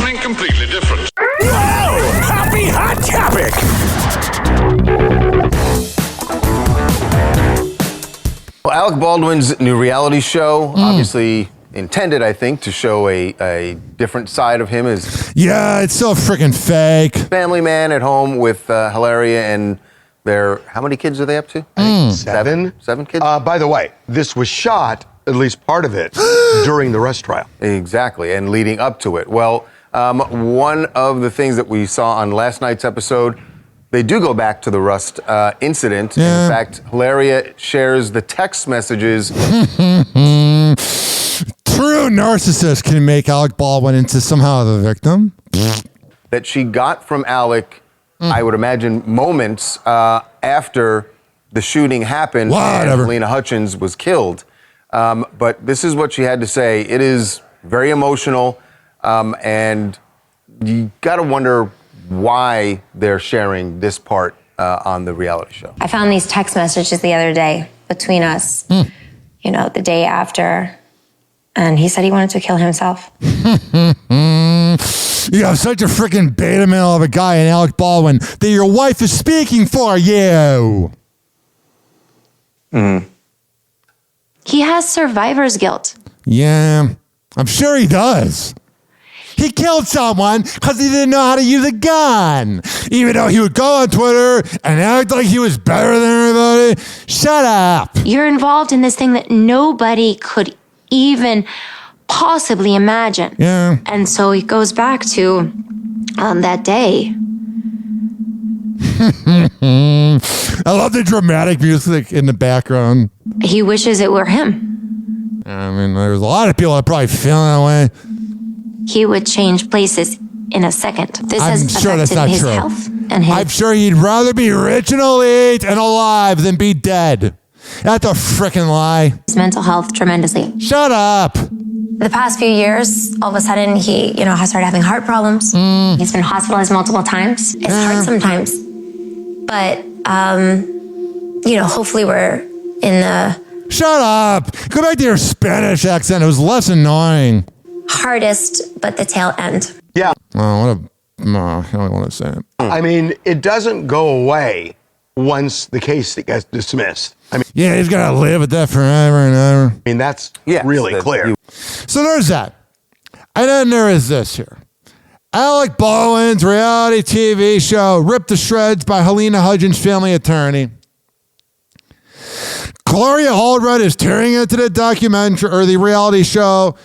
something completely different. Whoa! Happy Hot Topic! Well, Alec Baldwin's new reality show, obviously intended, I think, to show a different side of him as Yeah, it's so freaking fake. family man at home with Hilaria and their, how many kids are they up to? I think Seven. Seven kids? By the way, this was shot, at least part of it, during the Rush trial. Exactly, and leading up to it. Well, one of the things that we saw on last night's episode, they do go back to the Rust incident. Yeah. In fact, Hilaria shares the text messages. True narcissist can make Alec Baldwin into somehow the victim. That she got from Alec, I would imagine, moments after the shooting happened and Whatever. Lena Hutchins was killed. But this is what she had to say. It is very emotional, and you got to wonder why they're sharing this part on the reality show. I found these text messages the other day between us, you know, the day after, and he said he wanted to kill himself. You have such a freaking beta male of a guy in Alec Baldwin that your wife is speaking for you. He has survivor's guilt. Yeah, I'm sure he does. He killed someone because he didn't know how to use a gun. Even though he would go on Twitter and act like he was better than everybody. Shut up. You're involved in this thing that nobody could even possibly imagine. Yeah. And so he goes back to that day. I love the dramatic music in the background. He wishes it were him. I mean, there's a lot of people that probably feel that way. He would change places in a second. This I'm has sure that's affected not his true. health and his... I'm sure he'd rather be rich and elite and alive than be dead. That's a freaking lie. his mental health tremendously. Shut up. The past few years, all of a sudden, he, has started having heart problems. He's been hospitalized multiple times. It's hard sometimes. But, hopefully we're in the Shut up. Go back to your Spanish accent. It was less annoying. hardest, but the tail end. Yeah. Oh, no, I don't want to say it. I mean, it doesn't go away once the case gets dismissed. I Yeah, he's got to live with that forever and ever. mean that's really clear. So there's that. And then there is this here. Alec Baldwin's reality TV show, Ripped to Shreds by Helena Hudgens' family attorney. Gloria Allred is tearing into the documentary, or the reality show,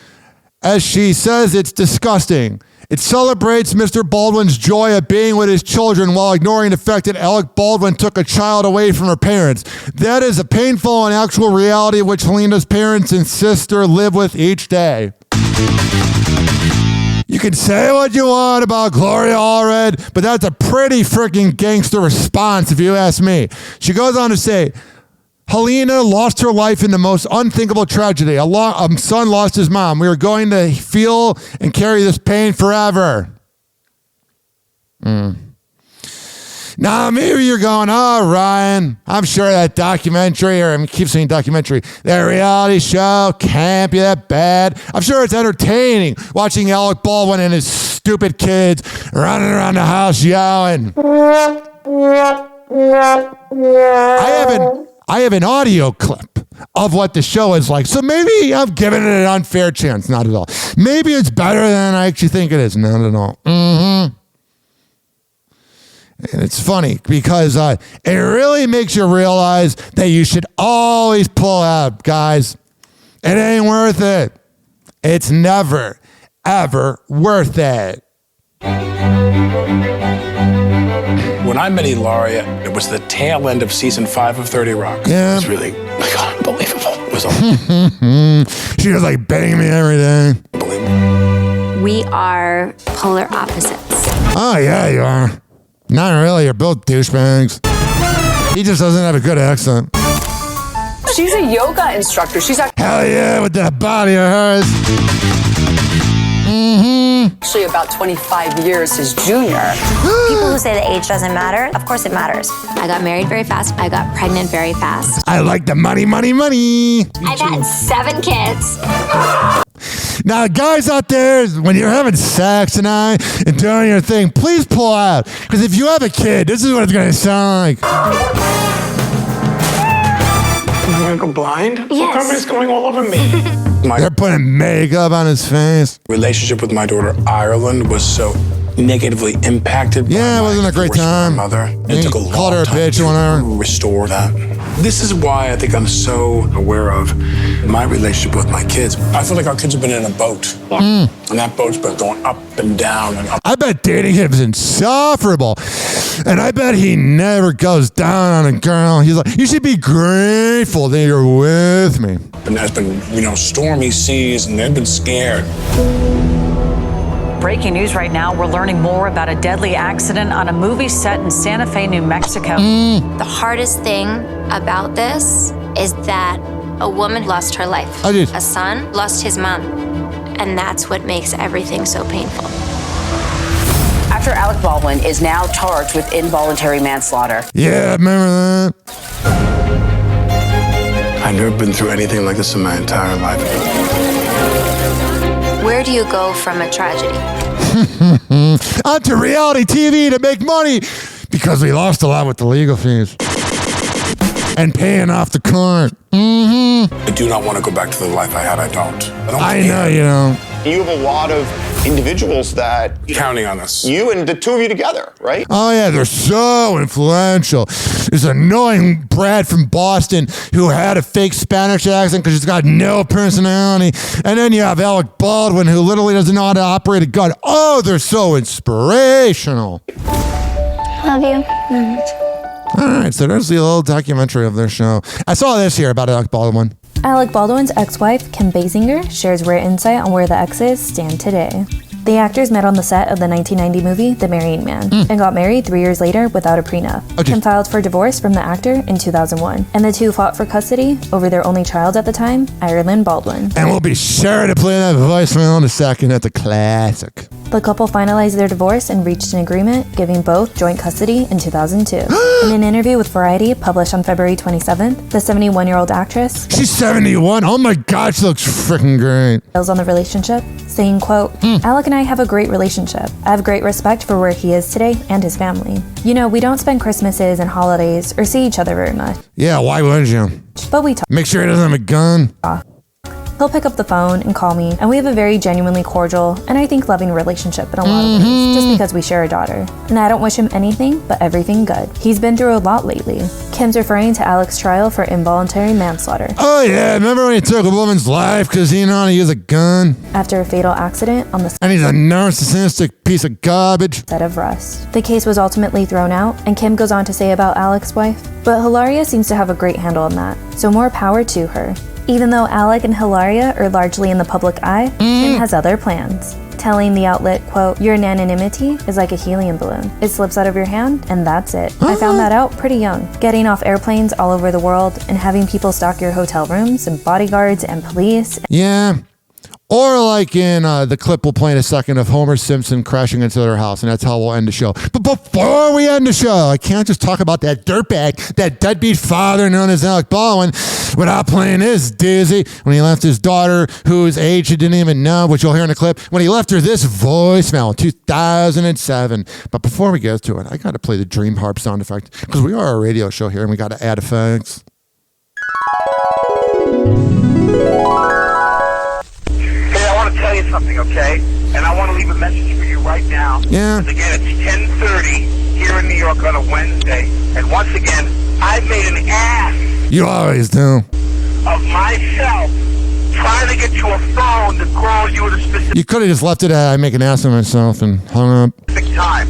as she says it's disgusting. It celebrates Mr. Baldwin's joy of being with his children while ignoring the fact that Alec Baldwin took a child away from her parents. That is a painful and actual reality which Helena's parents and sister live with each day. You can say what you want about Gloria Allred, but that's a pretty freaking gangster response if you ask me. She goes on to say, Helena lost her life in the most unthinkable tragedy. A son lost his mom. We are going to feel and carry this pain forever. Now, maybe you're going, oh, Ryan, I'm sure that documentary, or I keep saying documentary, that reality show can't be that bad. I'm sure it's entertaining watching Alec Baldwin and his stupid kids running around the house yelling. I have an audio clip of what the show is like. So maybe I've given it an unfair chance. Not at all. Maybe it's better than I actually think it is. Not at all. And it's funny because it really makes you realize that you should always pull out, guys. It ain't worth it. It's never, ever worth it. When I met Hilaria, it was the tail end of season 5 of 30 Rock. Yeah. It was really unbelievable. It was She was like banging me every day. unbelievable. We are polar opposites. Oh, yeah, you are. Not really. You're both douchebags. He just doesn't have a good accent. She's a yoga instructor. She's Hell yeah, with that body of hers. actually about 25 years his junior. People who say that age doesn't matter, of course it matters. I got married very fast. I got pregnant very fast. I like the money, money, money. I've had 7 kids. Now, guys out there, when you're having sex tonight and doing your thing, please pull out. Because if you have a kid, this is what it's going to sound like. Am I gonna go blind? Yes. Somebody's going all over me. My They're putting makeup on his face. relationship with my daughter Ireland was so negatively impacted. Yeah, it by my wasn't a great divorce from time. my mother. Yeah, It took a you long called her a time bitch to or whatever. restore that. This is why I think I'm so aware of my relationship with my kids. I feel like our kids have been in a boat, and that boat's been going up and down and up. I bet dating him is insufferable. And I bet he never goes down on a girl. He's like, you should be grateful that you're with me. And there's been, stormy seas, and they've been scared. Breaking news right now, we're learning more about a deadly accident on a movie set in Santa Fe, New Mexico. The hardest thing about this is that a woman lost her life. I did. A son lost his mom. And that's what makes everything so painful. Actor Alec Baldwin is now charged with involuntary manslaughter. Yeah, remember that? I've never been through anything like this in my entire life. Where do you go from a tragedy? Onto reality TV to make money because we lost a lot with the legal fees and paying off the court. I do not want to go back to the life I had. I don't. I know you don't. You have a lot of individuals that Counting on us. you and the two of you together, right? Oh yeah, they're so influential. This annoying brat from Boston who had a fake Spanish accent because she's got no personality. And then you have Alec Baldwin who literally doesn't know how to operate a gun. Oh, they're so inspirational. Love you. All right, so there's the little documentary of their show. I saw this here about Alec Baldwin. Alec Baldwin's ex-wife, Kim Basinger, shares rare insight on where the exes stand today. The actors met on the set of the 1990 movie The Marrying Man and got married 3 years later without a prenup. Kim filed for divorce from the actor in 2001, and the two fought for custody over their only child at the time, Ireland Baldwin. And we'll be sure to play that voicemail in a second. That's a classic. The couple finalized their divorce and reached an agreement, giving both joint custody in 2002. In an interview with Variety, published on February 27th, the 71-year-old actress She's 71. Oh my God, she looks freaking great. on the relationship, saying, quote, Alec and I have a great relationship. I have great respect for where he is today and his family. You know, we don't spend Christmases and holidays or see each other very much, Yeah, why would you? but we talk. Make sure he doesn't have a gun. He'll pick up the phone and call me, and we have a very genuinely cordial and I think loving relationship in a lot of ways, just because we share a daughter. And I don't wish him anything but everything good. He's been through a lot lately. Kim's referring to Alec's trial for involuntary manslaughter. Oh yeah, remember when he took a woman's life because he didn't know how to use a gun? After a fatal accident on the And he's a narcissistic piece of garbage. set of Rust. The case was ultimately thrown out, and Kim goes on to say about Alec's wife, but Hilaria seems to have a great handle on that, so more power to her. Even though Alec and Hilaria are largely in the public eye, Kim has other plans. Telling the outlet, quote, your anonymity is like a helium balloon. It slips out of your hand, and that's it. I found that out pretty young. Getting off airplanes all over the world and having people stock your hotel rooms and bodyguards and police. Yeah. Or like in the clip we'll play in a second of Homer Simpson crashing into their house, and that's how we'll end the show. But before we end the show, I can't just talk about that dirtbag, that deadbeat father known as Alec Baldwin, without playing this dizzy when he left his daughter, whose age he didn't even know, which you'll hear in the clip, when he left her this voicemail in 2007. But before we get to it, I got to play the dream harp sound effect, because we are a radio show here, and we got to add effects. Tell you something, okay? And I want to leave a message for you right now. Yeah. Because again, it's 10:30 here in New York on a Wednesday, and once again, I've made an ass You always do. of myself trying to get you a phone to call you at a specific You could have just left it at I make an ass of myself and hung up. time.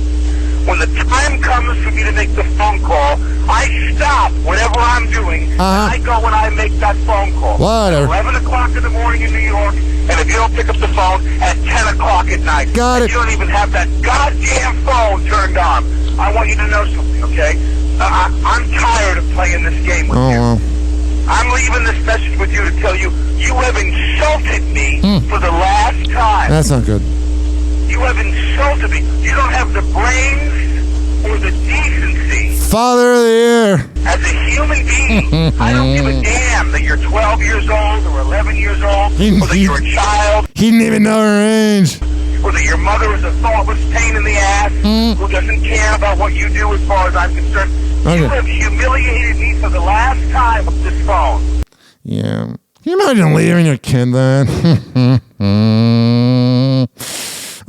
When the time comes for me to make the phone call, I stop whatever I'm doing, and I go and I make that phone call. Whatever. 11 o'clock in the morning in New York, and if you don't pick up the phone, at 10 o'clock at night. Got it. You don't even have that goddamn phone turned on. I want you to know something, okay? I'm tired of playing this game with you. Well. I'm leaving this message with you to tell you, you have insulted me for the last time. That's not good. You have insulted me. You don't have the brains or the decency Father of the Year. As a human being, I don't give a damn that you're 12 years old or 11 years old, or that you're a child. He didn't even know her age. Or that your mother is a thoughtless pain in the ass who doesn't care about what you do as far as I'm concerned. Okay. You have humiliated me for the last time with this phone. Yeah. Can you imagine leaving your kid then?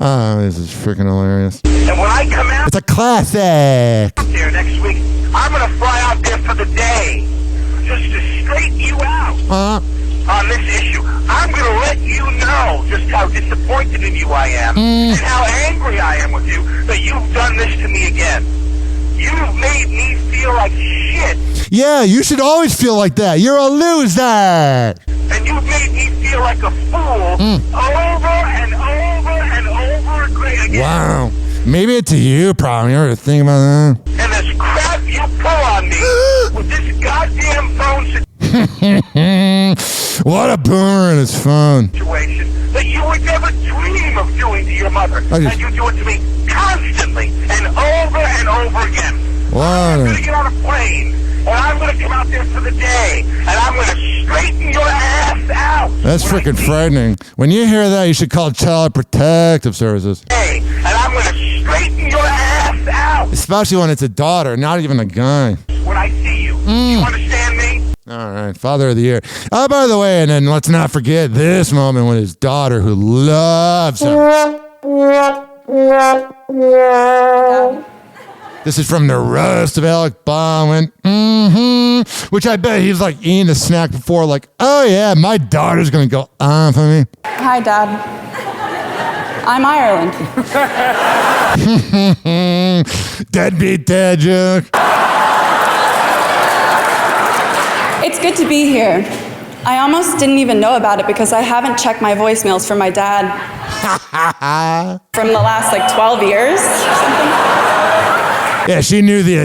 Oh, this is freaking hilarious. And when I come out It's a classic. there next week, I'm going to fly out there for the day just to straighten you out on this issue. I'm going to let you know just how disappointed in you I am and how angry I am with you that you've done this to me again. You've made me feel like shit. Yeah, you should always feel like that. You're a loser. And you've made me feel like a fool over and over and over again. Wow. Maybe it's a you problem. You ever think about that? And this crap you pull on me with this goddamn phone What a boomer in his phone. situation that you would never dream of doing to your mother. And you do it to me constantly and over again. Wow. I'm going to get on a plane and I'm going to come out there for the day and I'm going to straighten your ass out. That's freaking frightening. When you hear that, you should call Child Protective Services. Hey, and I'm going to straighten your ass out Especially when it's a daughter, not even a guy. when I see you. You understand me? All right, Father of the Year. Oh, by the way, and then let's not forget this moment with his daughter who loves him. This is from the roast of Alec Baldwin. Which I bet he's like eating a snack before, like, oh yeah, my daughter's gonna go on for me. Hi, Dad. I'm Ireland. Deadbeat dad joke. It's good to be here. I almost didn't even know about it because I haven't checked my voicemails from my dad from the last 12 years or something. Yeah, she knew the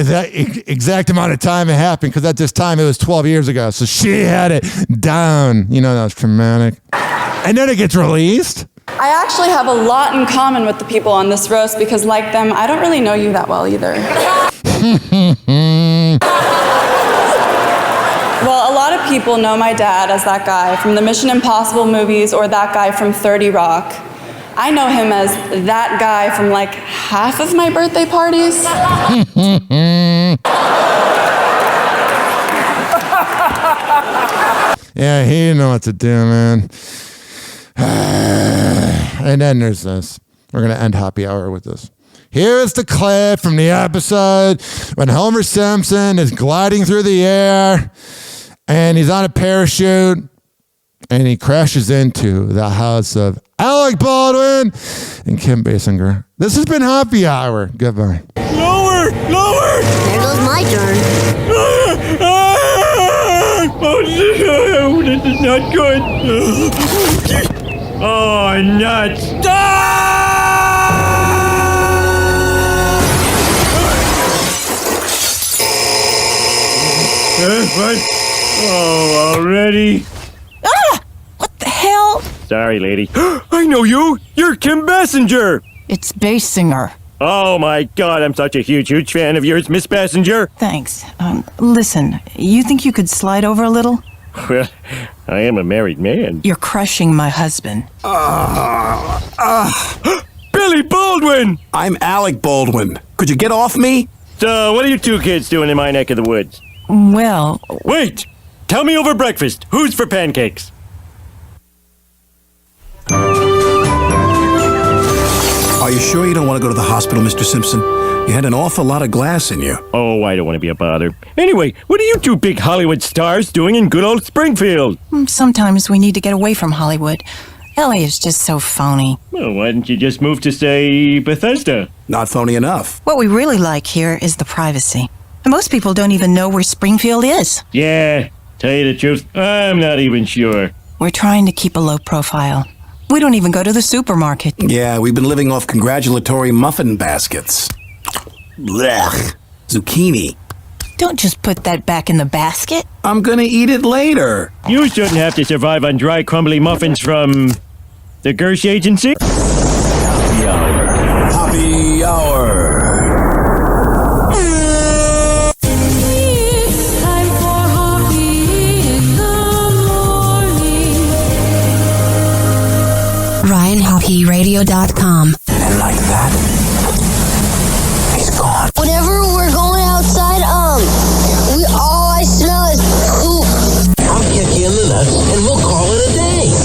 exact amount of time it happened because at this time it was 12 years ago. So she had it down. You know, that was traumatic. And then it gets released. I actually have a lot in common with the people on this roast because, like them, I don't really know you that well either. Well, a lot of people know my dad as that guy from the Mission Impossible movies or that guy from 30 Rock. I know him as that guy from half of my birthday parties. Yeah, he didn't know what to do, man. And then there's this. We're going to end Happy Hour with this. Here is the clip from the episode when Homer Simpson is gliding through the air and he's on a parachute and he crashes into the house of Alec Baldwin and Kim Basinger. This has been Happy Hour. Goodbye. Lower! Lower! There goes my turn. Oh, this is not good. Oh, nuts. What? Oh, already? What the hell? Sorry, lady. I know you. You're Kim Basinger. It's Basinger. Oh, my God. I'm such a huge fan of yours, Miss Basinger. Thanks. Listen, you think you could slide over a little? Well, I am a married man. You're crushing my husband. Billy Baldwin! I'm Alec Baldwin. Could you get off me? So, what are you two kids doing in my neck of the woods? Well... Wait! Tell me over breakfast. Who's for pancakes? Are you sure you don't want to go to the hospital, Mr. Simpson? You had an awful lot of glass in you. Oh, I don't want to be a bother. Anyway, what are you two big Hollywood stars doing in good old Springfield? Sometimes we need to get away from Hollywood. LA is just so phony. Well, why didn't you just move to, say, Bethesda? Not phony enough. What we really like here is the privacy. And most people don't even know where Springfield is. Yeah, tell you the truth, I'm not even sure. We're trying to keep a low profile. We don't even go to the supermarket. Yeah, we've been living off congratulatory muffin baskets. Blech. Zucchini. Don't just put that back in the basket. I'm gonna eat it later. You shouldn't have to survive on dry, crumbly muffins from the Gersh Agency. Happy Hour. HoppeOfHoppeRadio.com. And like that, he's gone. Whenever we're going outside, all I smell is poop. I'll kick you in the nuts and we'll call it a day.